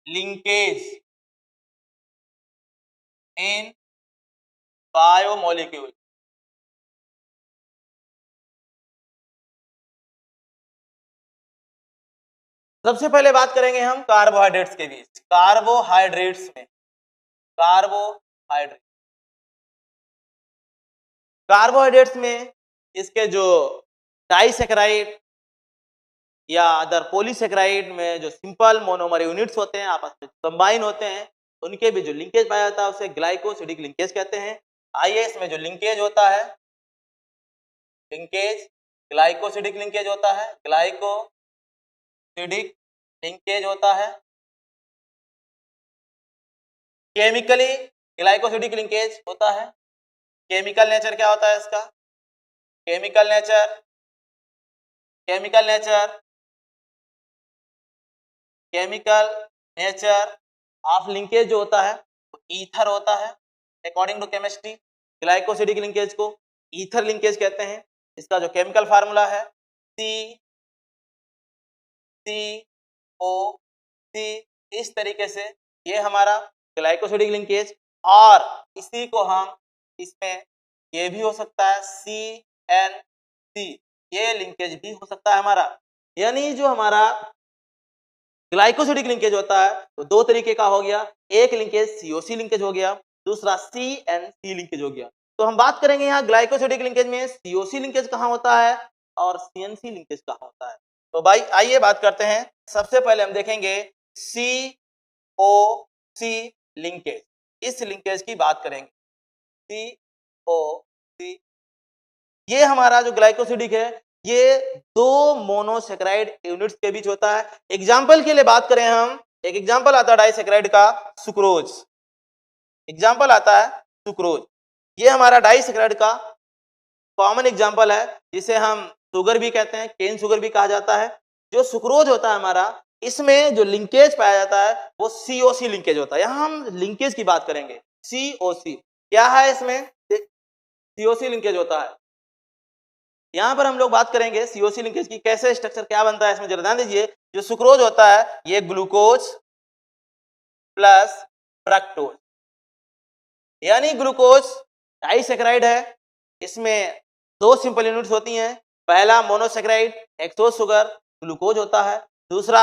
Linkage इन biomolecule. सबसे पहले बात करेंगे हम कार्बोहाइड्रेट्स के बीच। कार्बोहाइड्रेट्स में इसके जो डाइसैकेराइड या अदर पॉलीसैकेराइड में जो सिंपल मोनोमर यूनिट्स होते हैं आपस में कंबाइन होते हैं, उनके भी जो लिंकेज पाया जाता है उसे ग्लाइकोसिडिक लिंकेज कहते हैं। आइए इसमें जो लिंकेज होता है, लिंकेज ग्लाइकोसिडिक लिंकेज होता है, ग्लाइकोसिडिक लिंकेज होता है। केमिकली ग्लाइकोसिडिक लिंकेज होता है। केमिकल नेचर क्या होता है इसका? केमिकल नेचर ऑफ लिंकेज जो होता है वो ईथर होता है। According to chemistry glycosidic linkage को ईथर लिंकेज कहते हैं। इसका जो केमिकल फार्मूला है COC। इस तरीके से ये हमारा ग्लाइकोसिडिक लिंकेज, और इसी को हम इसमें ये भी हो सकता है CNC, ये लिंकेज भी हो सकता है हमारा। यानी जो हमारा ग्लाइकोसिडिक लिंकेज होता है तो दो तरीके का हो गया, एक लिंकेज COC लिंकेज हो गया, दूसरा CNC लिंकेज हो गया। तो हम बात करेंगे यहाँ ग्लाइकोसिडिक लिंकेज में COC लिंकेज कहाँ होता है और CNC लिंकेज कहाँ होता है। तो भाई आइए बात करते हैं। सबसे पहले हम देखेंगे COC लिंकेज, इस लिंकेज की बात करेंगे। COC ये हमारा जो ग्लाइकोसिडिक है ये दो मोनोसैकेराइड यूनिट्स के बीच होता है। एग्जाम्पल के लिए बात करें हम, एक एग्जाम्पल आता है डाइसैकेराइड का सुक्रोज। एग्जाम्पल आता है सुक्रोज, ये हमारा डाइसैकेराइड का कॉमन एग्जाम्पल है जिसे हम शुगर भी कहते हैं, केन शुगर भी कहा जाता है। जो सुक्रोज होता है हमारा, इसमें जो लिंकेज पाया जाता है वो COC लिंकेज होता है। यहाँ हम लिंकेज की बात करेंगे। COC क्या है? इसमें COC लिंकेज होता है। यहाँ पर हम लोग बात करेंगे COC लिंकेज की, कैसे स्ट्रक्चर क्या बनता है इसमें जरा ध्यान दीजिए। जो सुक्रोज होता है ये ग्लूकोज प्लस फ्रक्टोज, यानी ग्लूकोज डाइसैकेराइड है। इसमें दो सिंपल यूनिट्स होती हैं, पहला मोनोसैकेराइड हेक्सोज शुगर ग्लूकोज होता है, दूसरा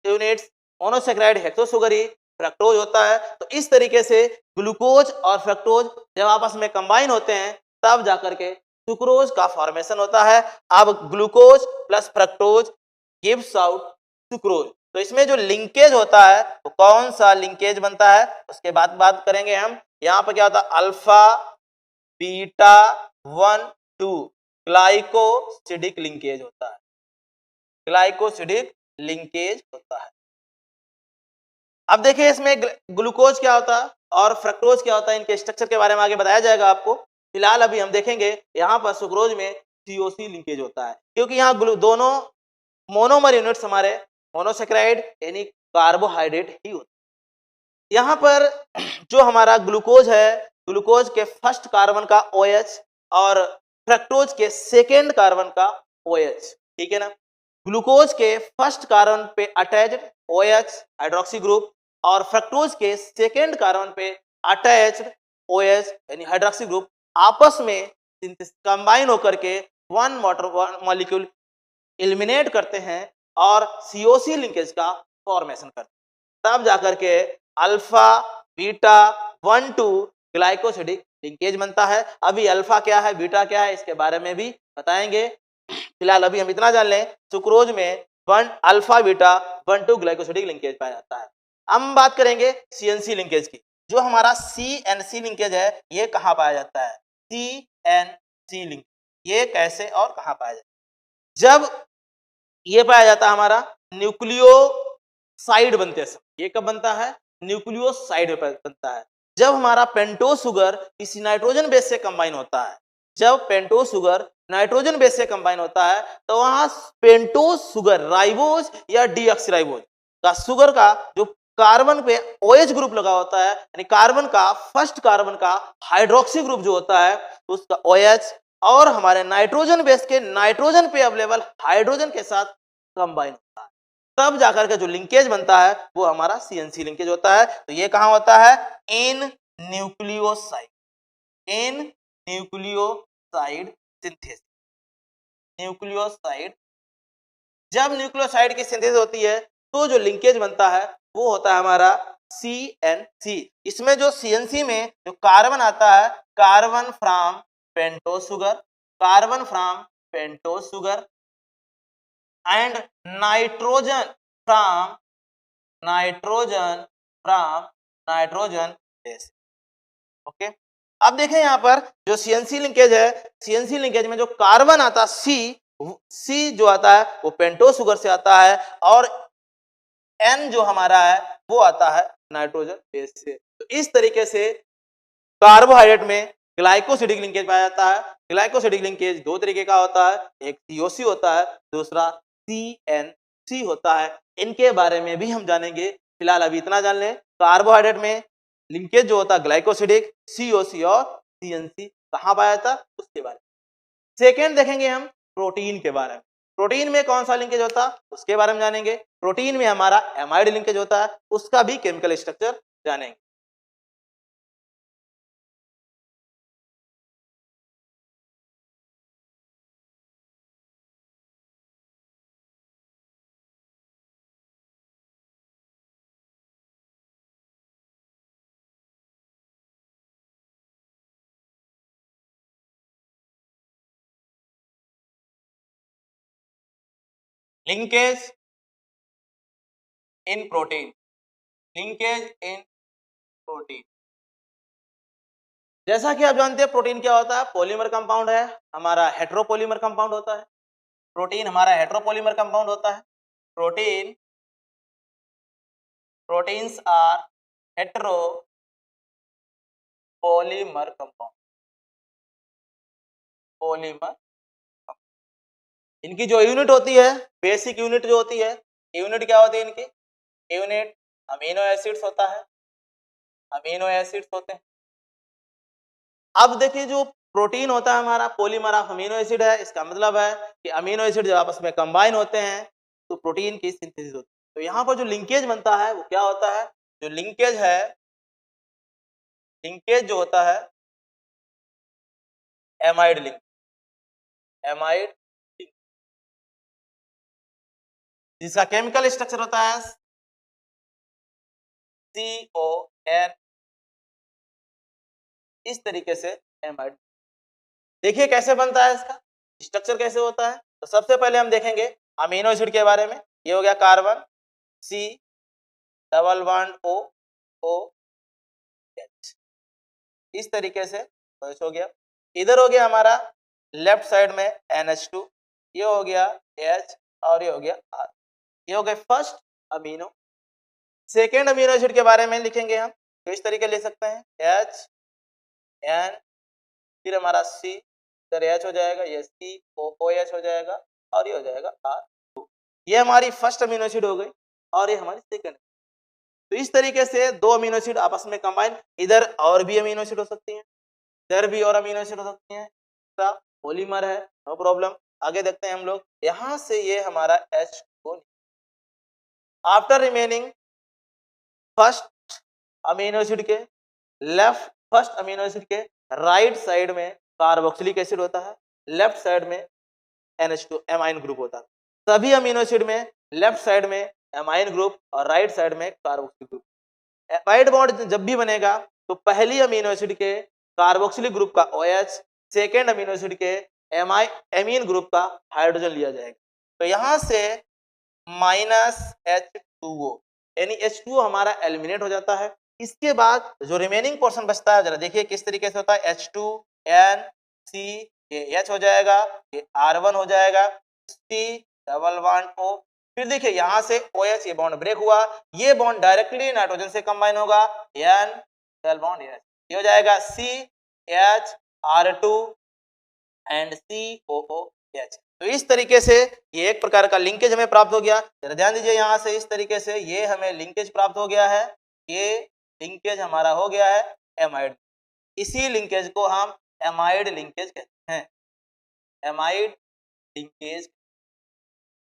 यूनिट्स मोनोसैकेराइड हेक्सोज शुगर ही फ्रक्टोज होता है। तो इस तरीके से ग्लूकोज और फ्रक्टोज जब आपस में कंबाइन होते हैं तब जाकर के सुक्रोज का फॉर्मेशन होता है। अब glucose plus fructose gives out sucrose. तो इसमें जो लिंकेज होता है वो कौन सा लिंकेज बनता है उसके बाद बात करेंगे हम। यहाँ पर क्या होता है? अल्फा बीटा 1 2 ग्लाइकोसिडिक लिंकेज होता है। ग्लाइकोसिडिक लिंकेज होता है। अब देखिए इसमें ग्लूकोज क्या होता है और फ्रक्टोज क्या होता है, इनके स्ट्रक्चर के बारे में आगे बताया जाएगा आपको। फिलहाल अभी हम देखेंगे यहाँ पर सुक्रोज में COC लिंकेज होता है, क्योंकि यहाँ दोनों मोनोमर यूनिट्स हमारे मोनोसैकेराइड यानी कार्बोहाइड्रेट ही होते हैं। यहाँ पर जो हमारा ग्लूकोज है, ग्लूकोज के फर्स्ट कार्बन का OH और फ्रक्टोज के सेकेंड कार्बन का OH, ठीक है ना। ग्लूकोज के फर्स्ट कार्बन पे अटैच्ड OH हाइड्रोक्सी ग्रुप और फ्रक्टोज के सेकेंड कार्बन पे अटैच्ड OH यानी हाइड्रोक्सी ग्रुप आपस में कंबाइन होकर के वन मॉलिक्यूल एलिमिनेट करते हैं और COC लिंकेज का फॉर्मेशन करते हैं। तब जाकर के अल्फा बीटा 1 2 ग्लाइकोसिडिक लिंकेज बनता है। अभी अल्फा क्या है बीटा क्या है इसके बारे में भी बताएंगे। फिलहाल अभी हम इतना जान लें, सुक्रोज में 1 अल्फा बीटा 1 2 ग्लाइकोसिडिक लिंकेज पाया जाता है। हम बात करेंगे CNC लिंकेज की। जो हमारा CNC लिंकेज है ये कहाँ पाया जाता है? CNC लिंकेज ये कैसे और कहाँ पाया जाता है? जब ये पाया जाता है हमारा न्यूक्लियोसाइड बनते समय। ये कब बनता है? न्यूक्लियोसाइड बनता है जब हमारा पेंटोज शुगर किसी नाइट्रोजन बेस से कंबाइन होता है। जब पेंटोज शुगर नाइट्रोजन बेस से कंबाइन होता है तो वहां पेंटोज शुगर राइबोज या डीऑक्सीराइबोज का शुगर का जो कार्बन पे OH ग्रुप लगा होता है, यानी कार्बन का फर्स्ट कार्बन का हाइड्रोक्सी ग्रुप जो होता है उसका OH और हमारे नाइट्रोजन बेस के नाइट्रोजन पे अवेलेबल हाइड्रोजन के साथ कंबाइन होता है। तब जाकर के जो लिंकेज बनता है वो हमारा CNC लिंकेज होता है। तो ये कहाँ होता है? इन न्यूक्लियोसाइड, इन न्यूक्लियोसाइड सिंथेसिस। न्यूक्लियोसाइड, जब न्यूक्लियोसाइड की सिंथेसिस होती है तो जो लिंकेज बनता है वो होता है हमारा CNC। इसमें जो CNC में जो कार्बन आता है, carbon from pentose sugar, carbon from pentose sugar and nitrogen from nitrogen from nitrogen base. Okay, अब देखें यहाँ पर जो CNC लिंकेज है, CNC लिंकेज में जो कार्बन आता है सी जो आता है वो पेंटोज शुगर से आता है और N जो हमारा है वो आता है नाइट्रोजन बेस से। तो इस तरीके से कार्बोहाइड्रेट में ग्लाइकोसिडिक लिंकेज पाया जाता है। ग्लाइकोसिडिक लिंकेज दो तरीके का होता है, एक COC होता है, दूसरा CNC होता है। इनके बारे में भी हम जानेंगे, फिलहाल अभी इतना जान लें। कार्बोहाइड्रेट में लिंकेज जो होता है ग्लाइकोसिडिक, COC और CNC कहाँ पाया जाता है उसके बारे में। सेकेंड देखेंगे हम प्रोटीन के बारे में। प्रोटीन में कौन सा लिंकेज होता है उसके बारे में जानेंगे। प्रोटीन में हमारा एमाइड लिंकेज होता है, उसका भी केमिकल स्ट्रक्चर जानेंगे। लिंकेज इन प्रोटीन, लिंकेज इन प्रोटीन। जैसा कि आप जानते हैं प्रोटीन क्या होता है, पॉलीमर कंपाउंड है, हमारा हेटेरोपॉलीमर कंपाउंड होता है। प्रोटीन हमारा हेटेरोपॉलीमर कंपाउंड होता है। Protein, proteins are heteropolymer compound, polymer. इनकी जो यूनिट होती है, बेसिक यूनिट जो होती है, यूनिट क्या होती है इनकी? यूनिट अमीनो एसिड्स होता है, अमीनो एसिड्स होते हैं। अब देखिए जो प्रोटीन होता है हमारा पॉलीमर ऑफ अमीनो एसिड है, इसका मतलब है कि अमीनो एसिड जब आपस में कंबाइन होते हैं तो प्रोटीन की सिंथेसिस होती है। तो यहाँ पर जो लिंकेज बनता है वो क्या होता है? जो लिंकेज है, लिंकेज जो होता है एमाइड लिंक, एमाइड लिंक, जिसका केमिकल स्ट्रक्चर होता है CON। इस तरीके से एमाइड, देखिए कैसे बनता है, इसका स्ट्रक्चर कैसे होता है। तो सबसे पहले हम देखेंगे अमीनो एसिड के बारे में। ये हो गया carbon, C double bond O H, इस तरीके से हो गया। इधर हो गया हमारा लेफ्ट साइड में NH2, ये हो गया H और ये हो गया R। ये हो गए first amino. Second amino acid के बारे में लिखेंगे हम, तो इस तरीके ले सकते हैं H N, फिर हमारा C, इधर H हो जाएगा, ये COOH हो जाएगा और ये हो जाएगा R2। ये हमारी फर्स्ट अमीनो एसिड हो गई और ये हमारी सेकेंड। तो इस तरीके से दो अमीनो एसिड आपस में कंबाइन, इधर और भी अमीनो एसिड हो सकती हैं, इधर भी और अमीनो एसिड हो सकती हैं। पॉलीमर है, नो प्रॉब्लम। आगे देखते हैं हम लोग, यहां से ये हमारा H2। After remaining first amino acid के लेफ्ट, फर्स्ट अमीनो एसिड के राइट साइड में कार्बोक्सिलिक एसिड होता है, लेफ्ट साइड में NH2 एमाइन ग्रुप होता है। सभी अमीनो एसिड में लेफ्ट साइड में एमाइन ग्रुप और राइट साइड में कार्बोक्सिलिक ग्रुप। एमाइड बॉन्ड जब भी बनेगा तो पहली अमीनो एसिड के कार्बोक्सिलिक ग्रुप का OH, सेकेंड अमीनो एसिड के एमीन ग्रुप का हाइड्रोजन लिया जाएगा। तो यहां से -H2O, यानी H2O हमारा एलिमिनेट हो जाता है। इसके बाद जो रिमेनिंग पोर्शन बचता है, जरा देखिए किस तरीके से होता है। H2N C, ये H हो जाएगा, ये R1 हो जाएगा, C डबल बॉन्ड O, फिर देखिए यहां से OH, ये बॉन्ड ब्रेक हुआ, ये बॉन्ड डायरेक्टली नाइट्रोजन से कंबाइन होगा, N डबल बॉन्ड H, ये हो जाएगा CHR2 एंड COOH। तो इस तरीके से ये एक प्रकार का लिंकेज हमें प्राप्त हो गया। जरा ध्यान दीजिए, यहाँ से इस तरीके से ये हमें लिंकेज प्राप्त हो गया है, ये लिंकेज हमारा हो गया है एमाइड। इसी लिंकेज को हम एमाइड लिंकेज कहते हैं, एमाइड लिंकेज,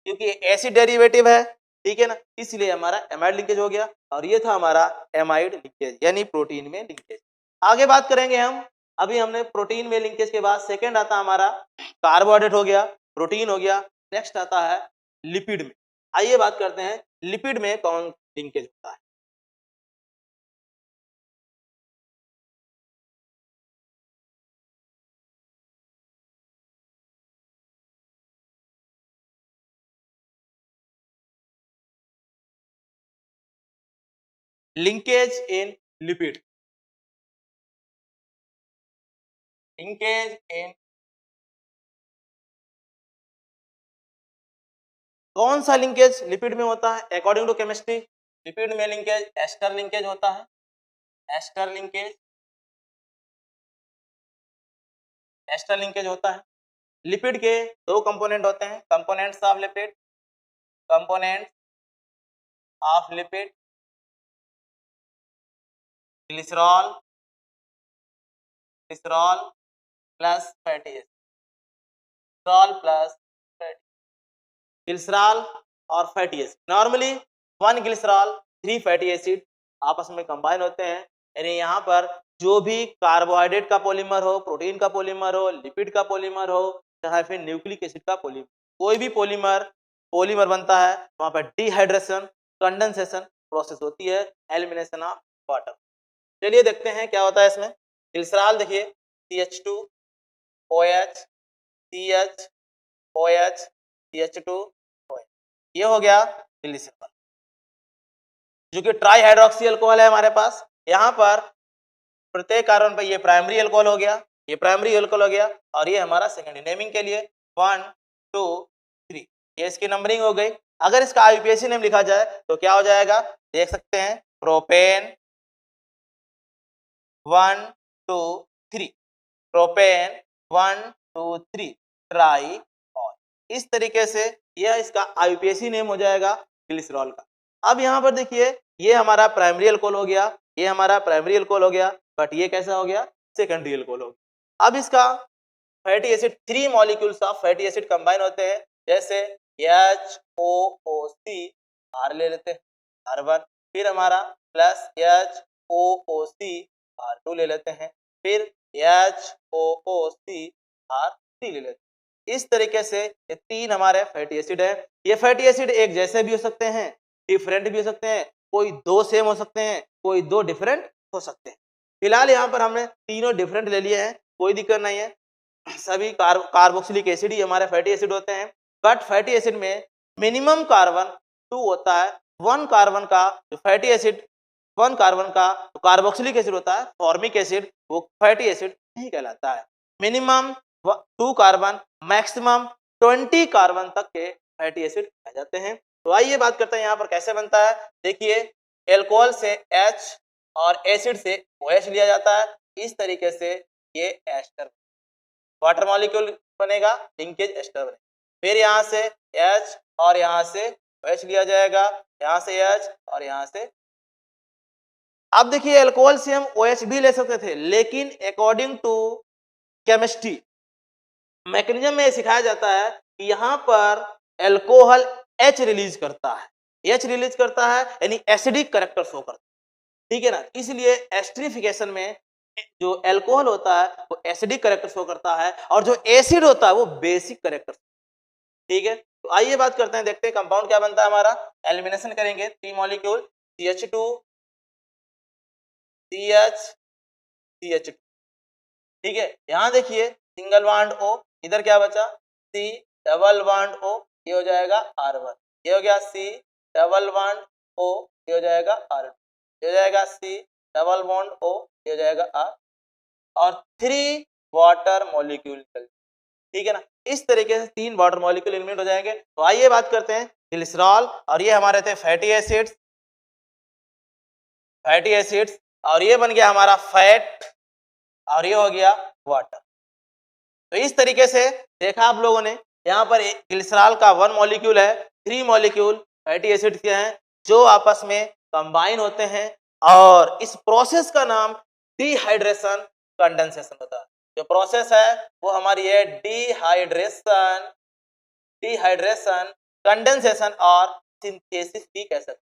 क्योंकि एसिड डेरिवेटिव है ठीक है ना, इसलिए हमारा एमाइड लिंकेज हो गया और ये था हमारा एमाइड लिंकेज यानी प्रोटीन में लिंकेज। आगे बात करेंगे हम, अभी हमने प्रोटीन में लिंकेज के बाद सेकंड आता हमारा कार्बोहाइड्रेट हो गया, प्रोटीन हो गया, नेक्स्ट आता है लिपिड में। आइए बात करते हैं लिपिड में कौन लिंकेज होता है। लिंकेज इन लिपिड, लिंकेज इन, कौन सा लिंकेज लिपिड में होता है अकॉर्डिंग टू केमिस्ट्री? लिपिड में लिंकेज एस्टर लिंकेज होता है, एस्टर लिंकेज, एस्टर लिंकेज होता है। लिपिड के दो कंपोनेंट होते हैं, components of lipid, components of lipid, glycerol, glycerol plus fatty acid, glycerol plus fatty, glycerol और fatty acid. Normally 1 glycerol 3 fatty acid आपस में कंबाइन होते हैं, यानी यहाँ पर जो भी कार्बोहाइड्रेट का पॉलीमर हो, प्रोटीन का पॉलीमर हो, लिपिड का पॉलीमर हो, चाहे फिर न्यूक्लिक एसिड का पॉलीमर, कोई भी पॉलीमर बनता है वहां पर डिहाइड्रेशन कंडेंसेशन प्रोसेस होती है, एलिमिनेशन ऑफ वाटर। चलिए देखते हैं क्या होता है इसमें। ग्लिसरॉल देखिए CH2OH, CH OH, CH2OH, ये हो गया ग्लिसरॉल जो कि ट्राई हाइड्रोक्सी अल्कोहल है हमारे पास। यहाँ पर प्रत्येक कार्बन पर ये प्राइमरी अल्कोहल हो गया, ये प्राइमरी अल्कोहल हो गया और ये हमारा सेकेंडरी। नेमिंग के लिए 1 2 3 ये इसकी नंबरिंग हो गई। अगर इसका आईयूपीएसी नेम लिखा जाए तो क्या हो जाएगा, देख सकते हैं प्रोपेन 1 2 3, प्रोपेन 1 2 3 ट्राई और इस तरीके से यह इसका आईयूपीएसी नेम हो जाएगा ग्लिसरॉल का। अब यहाँ पर देखिए ये हमारा प्राइमरी अल्कोहल हो गया, ये हमारा प्राइमरी अल्कोहल हो गया, बट ये कैसा हो गया, सेकेंडरी अल्कोहल हो गया। अब इसका fatty acid 3 molecules of fatty acid combine होते हैं, जैसे HOOC R ले लेते हैं R1, फिर हमारा प्लस HOOC R2 ले लेते हैं, फिर HOOC R3 ले लेते हैं। इस तरीके से ये 3 हमारे फैटी एसिड है। ये फैटी एसिड एक जैसे भी हो सकते हैं, डिफरेंट भी हो सकते हैं, कोई 2 सेम हो सकते हैं, कोई 2 डिफरेंट हो सकते हैं। फिलहाल यहाँ पर हमने तीनों डिफरेंट ले लिए हैं, कोई दिक्कत नहीं है, सभी कार्बोक्सिलिक एसिड ही हमारे फैटी एसिड होते हैं। बट फैटी एसिड में मिनिमम कार्बन 2 होता है, 1 कार्बन का जो फैटी एसिड 1 कार्बन का तो कार्बोक्सिलिक एसिड होता है, फॉर्मिक एसिड, वो फैटी एसिड नहीं कहलाता है। मिनिमम 2 कार्बन, मैक्सिमम 20 कार्बन तक के फैटी एसिड कह जाते हैं। तो आइए बात करते हैं यहाँ पर कैसे बनता है। देखिए एल्कोहल से H और एसिड से OH लिया जाता है, इस तरीके से ये एस्टर वाटर मॉलिक्यूल बनेगा, लिंकेज एस्टर बनेगा। फिर यहाँ से H और यहाँ से OH लिया जाएगा, यहाँ से H और यहाँ से। अब देखिए एल्कोहल से हम OH भी ले सकते थे, लेकिन अकॉर्डिंग टू केमिस्ट्री मैकेनिज्म में सिखाया जाता है कि यहाँ पर एल्कोहल H रिलीज करता है, H रिलीज करता है यानी एसिडिक कैरेक्टर शो करता है, ठीक है ना। इसलिए एस्टरिफिकेशन में जो एल्कोहल होता है वो एसिडिक कैरेक्टर शो करता है और जो एसिड होता है वो बेसिक कैरेक्टर, ठीक है। तो आइए बात करते हैं, देखते हैं कंपाउंड क्या बनता है हमारा। एलिमिनेशन करेंगे 3 मॉलिक्यूल CH2 CH CH2, ठीक है। यहाँ देखिए सिंगल बॉन्ड O, इधर क्या बचा C डबल बॉन्ड O, ये हो जाएगा R1, ये हो गया C डबल बॉन्ड O, ये हो जाएगा R2, ये हो जाएगा C डबल बॉन्ड O, ये हो जाएगा R और 3 वाटर मॉलिक्यूल, ठीक है ना। इस तरीके से 3 वाटर मॉलिक्यूल एलिमिनेट हो जाएंगे। तो आइए बात करते हैं ग्लिसरॉल, और ये हमारे थे फैटी एसिड्स, फैटी एसिड्स, और ये बन गया हमारा फैट और ये हो गया वाटर। तो इस तरीके से देखा आप लोगों ने, यहाँ पर ग्लिसरॉल का 1 मॉलिक्यूल है, 3 मॉलिक्यूल फैटी एसिड्स के हैं जो आपस में कंबाइन होते हैं और इस प्रोसेस का नाम डिहाइड्रेशन कंडेंसेशन होता है। जो प्रोसेस है वो हमारी है डिहाइड्रेशन, डिहाइड्रेशन कंडेंसेशन और सिंथेसिस भी कह सकते हैं,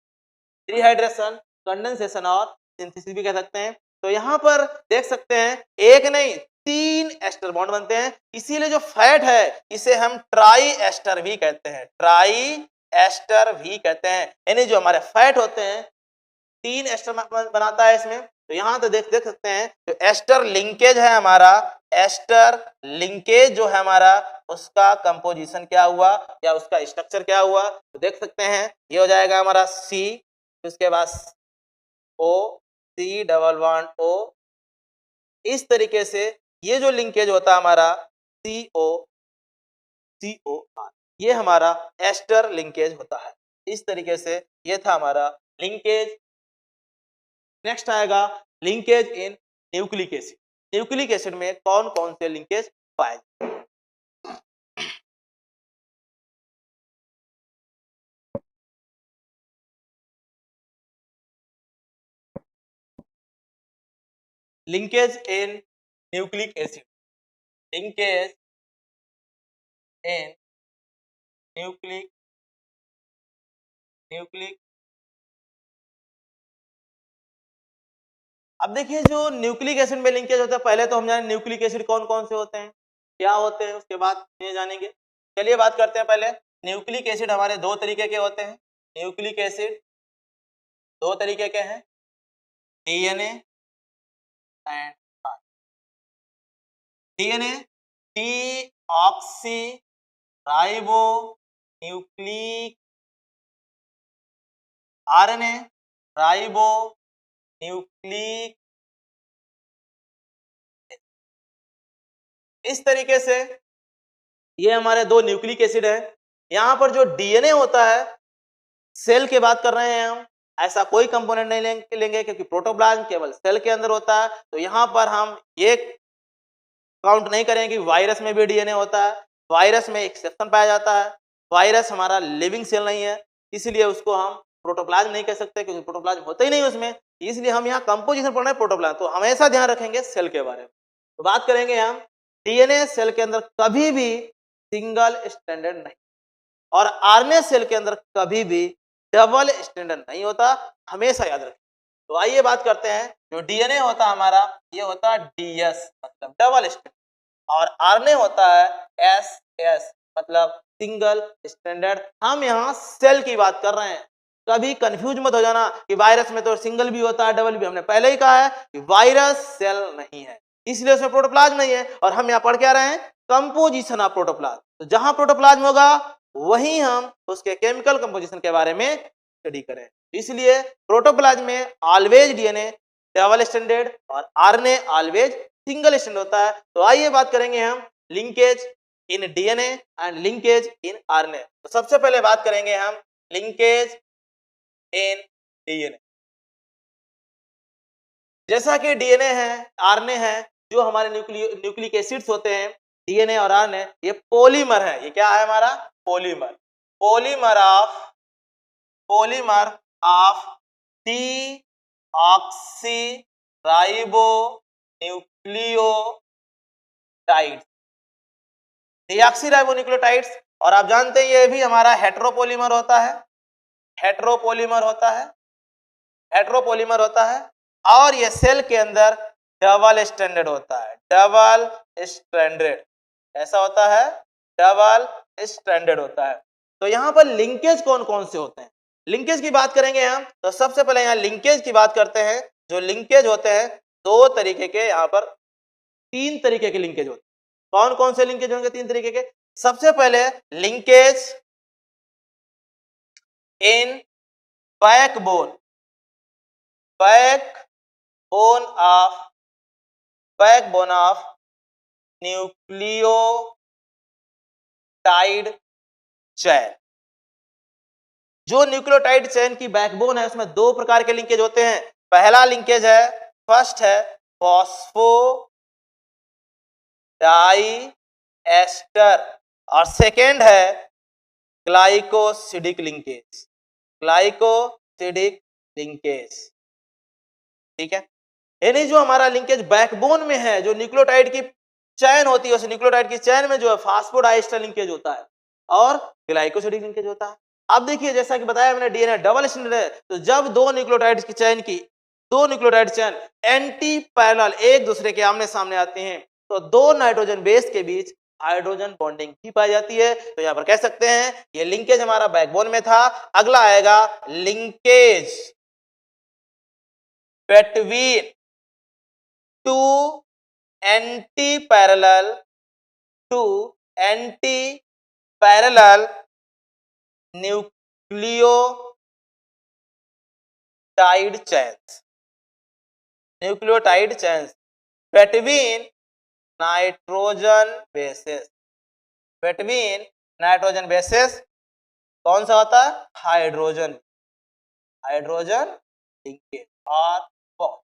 डिहाइड्रेशन, कंडेंसेशन और सिंथेसिस भी कह सकते हैं। तो यहाँ पर देख सकते हैं एक नहीं 3 एस्टर बॉन्ड बनते हैं, इसीलिए जो फैट है इसे हम ट्राई एस्टर भी कहते हैं, ट्राई एस्टर भी कहते हैं। यानी जो हमारे फैट होते हैं 3 एस्टर बनाता है इसमें। तो यहाँ तो देख सकते हैं जो एस्टर लिंकेज है हमारा, एस्टर लिंकेज जो है हमारा, उसका कंपोजिशन क्या हुआ या उसका स्ट्रक्चर क्या हुआ, तो देख सकते हैं ये हो जाएगा हमारा C, उसके बाद O, C double bond O। इस तरीके से ये जो लिंकेज होता है हमारा CO COR, ये हमारा एस्टर लिंकेज होता है। इस तरीके से ये था हमारा लिंकेज। नेक्स्ट आएगा लिंकेज इन न्यूक्लिक एसिड। न्यूक्लिक एसिड में कौन कौन से लिंकेज पाए जाते हैं? लिंकेज इन न्यूक्लिक एसिड, लिंकेज इन न्यूक्लिक अब देखिए जो न्यूक्लिक एसिड में लिंकेज होता है, पहले तो हम जाने न्यूक्लिक एसिड कौन कौन से होते हैं, क्या होते हैं, उसके बाद ये जानेंगे। चलिए बात करते हैं पहले। न्यूक्लिक एसिड हमारे दो तरीके के होते हैं। न्यूक्लिक एसिड दो तरीके के हैं, DNA and DNA deoxy ribo nucleic, RNA ribo nucleic. इस तरीके से ये हमारे दो न्यूक्लिक एसिड है। यहाँ पर जो डीएनए होता है, सेल की बात कर रहे हैं हम, ऐसा कोई कंपोनेंट नहीं लेंगे क्योंकि प्रोटोप्लाज्म केवल सेल के अंदर होता है। तो यहाँ पर हम ये काउंट नहीं करेंगे कि वायरस में भी डीएनए होता है, वायरस में एक्सेप्शन पाया जाता है। वायरस हमारा लिविंग सेल नहीं है, इसलिए उसको हम प्रोटोप्लाज्म नहीं कह सकते क्योंकि प्रोटोप्लाज्म होता ही नहीं उसमें, इसलिए हम यहाँ कंपोजिशन पढ़ रहे हैं प्रोटोप्लाज्म, तो हमेशा ध्यान रखेंगे सेल के बारे में। तो बात करेंगे हम डीएनए सेल के अंदर कभी भी सिंगल स्टैंडर्ड नहीं, और आरएनए सेल के अंदर कभी भी डबल स्टैंडर्ड नहीं होता, हमेशा याद रखें। तो आइए बात करते हैं, जो डीएनए होता है हमारा ये होता है डीएस मतलब डबल स्टैंडर्ड, और आरएनए होता है एसएस मतलब सिंगल स्टैंडर्ड। हम यहाँ सेल की बात कर रहे हैं, कभी कंफ्यूज मत हो जाना कि वायरस में तो सिंगल भी होता है डबल भी। हमने पहले ही कहा है कि वायरस सेल नहीं है, इसलिए उसमें प्रोटोप्लाज्म नहीं है, और हम यहाँ पढ़ के आ रहे हैं कंपोजिशन ऑफ प्रोटोप्लाज्म। तो जहां प्रोटोप्लाज्म होगा वहीं हम उसके केमिकल कंपोजिशन के बारे में स्टडी करें। इसलिए प्रोटोप्लाज्म में ऑलवेज डीएनए डबल स्टैंडर्ड और आरएनए ऑलवेज सिंगल स्टैंडर्ड होता है। तो आइए बात करेंगे हम linkage in DNA and linkage in RNA. तो सबसे पहले बात करेंगे हम लिंकेज इन डीएनए। जैसा कि डीएनए है, आरएनए है, जो हमारे न्यूक्लिक एसिड्स होते हैं, डीएनए और आरएनए, ये पॉलीमर है। ये क्या है हमारा? Polymer. Polymer of deoxy ribo nucleotides, deoxy ribo nucleotides. और आप जानते हैं ये भी हमारा हेटेरोपॉलीमर होता है, हेटेरोपॉलीमर होता है, और ये सेल के अंदर डबल स्टैंडर्ड होता है, डबल स्टैंडर्ड। ऐसा होता है, डबल स्टैंडर्ड होता है। तो यहाँ पर लिंकेज कौन कौन से होते हैं? लिंकेज की बात करेंगे हम, तो सबसे पहले यहाँ लिंकेज की बात करते हैं। जो लिंकेज होते हैं दो तरीके के, यहाँ पर तीन तरीके के लिंकेज होते हैं। कौन कौन से लिंकेज होंगे? तीन तरीके के। सबसे पहले linkage in backbone of nucleotide chain. जो न्यूक्लियोटाइड चैन की बैकबोन है उसमें दो प्रकार के लिंकेज होते हैं। पहला लिंकेज है, फर्स्ट है फॉस्फोडाइएस्टर, और सेकेंड है ग्लाइकोसिडिक लिंकेज, ठीक है। यानी जो हमारा लिंकेज बैकबोन में है, जो न्यूक्लियोटाइड की चैन होती है, उस न्यूक्लियोटाइड की चैन में जो है फॉस्फोडाइएस्टर लिंकेज होता है और ग्लाइकोसिडिक लिंकेज होता है। अब देखिए जैसा कि बताया मैंने डीएनए डबल स्टैंडर्ड है, तो जब दो न्यूक्लियोटाइड्स की चयन की, दो न्यूक्लियोटाइड चयन एंटी पैरेलल एक दूसरे के आमने सामने आते हैं, तो दो नाइट्रोजन बेस के बीच हाइड्रोजन बॉन्डिंग भी पाई जाती है। तो यहाँ पर कह सकते हैं ये लिंकेज हमारा बैकबोन में था। अगला आएगा linkage between two anti parallel nucleotide chains between nitrogen bases कौन सा होता है? हाइड्रोजन लिंकेज और बॉन्ड।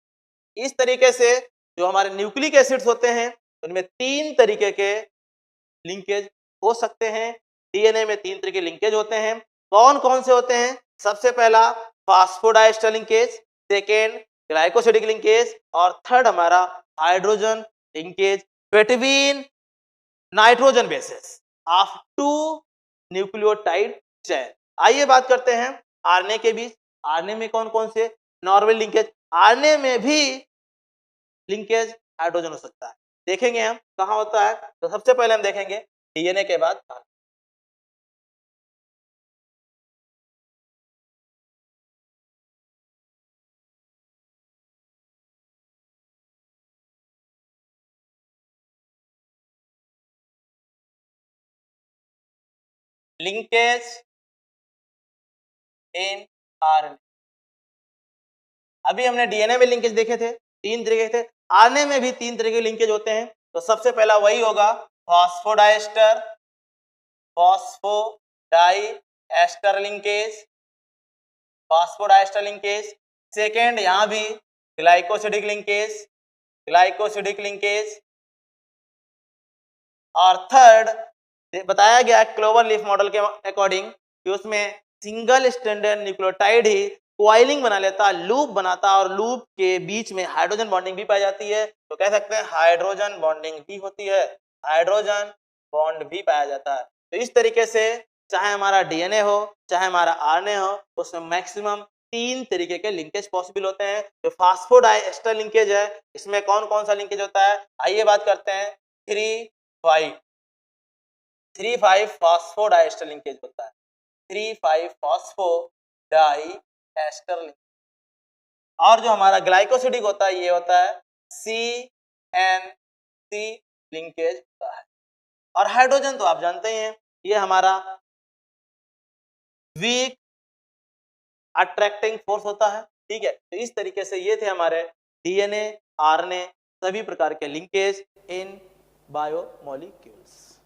इस तरीके से जो हमारे न्यूक्लिक एसिड्स होते हैं उनमें तीन तरीके के लिंकेज हो सकते हैं। डीएनए में तीन तरह के लिंकेज होते हैं। कौन कौन से होते हैं? सबसे पहला phosphodiester linkage, second glycosidic linkage और थर्ड हमारा hydrogen linkage between nitrogen bases of two nucleotide chain. आइए बात करते हैं आरएनए के बीच। आरएनए में कौन कौन से नॉर्मल लिंकेज? आरएनए में भी लिंकेज हाइड्रोजन हो सकता है। देखेंगे हम कहाँ होता है। तो सबसे पहले हम देखेंगे डीएनए के बाद लिंकेज इन आरएनए। अभी हमने डीएनए में लिंकेज देखे थे, तीन तरीके थे। आरएनए में भी तीन तरह के लिंकेज होते हैं। तो सबसे पहला वही होगा फॉस्फोडाइस्टर लिंकेज। सेकेंड यहाँ भी ग्लाइकोसिडिक लिंकेज और थर्ड बताया गया क्लोवर लीफ मॉडल के अकॉर्डिंग कि उसमें सिंगल स्टैंडर्ड न्यूक्लियोटाइड ही कॉइलिंग बना लेता, लूप बनाता और लूप के बीच में हाइड्रोजन बॉन्डिंग भी पाई जाती है। तो कह सकते हैं हाइड्रोजन बॉन्डिंग भी होती है, हाइड्रोजन बॉन्ड भी पाया जाता है। तो इस तरीके से चाहे हमारा डीएनए हो चाहे हमारा आरएनए हो, उसमें मैक्सिमम तीन तरीके के लिंकेज पॉसिबल होते हैं। जो फास्फोडाइस्टर लिंकेज है, इसमें कौन कौन सा लिंकेज होता है? आइए बात करते हैं। 3,5 फास्फोडाइस्टर लिंकेज होता है। 3,5 फास्फोडाइस्टर लिंकेज। और जो हमारा ग्लाइकोसिडिक होता है ये होता है CNC लिंकेज होता है। और हाइड्रोजन तो आप जानते ही हैं, ये हमारा वीक अट्रैक्टिंग फोर्स होता है। ठीक है, तो इस तरीके से ये थे हमारे डीएनए, आरएनए, सभी प्रकार के लिंकेज इन बायोमोलिक्यूल्स।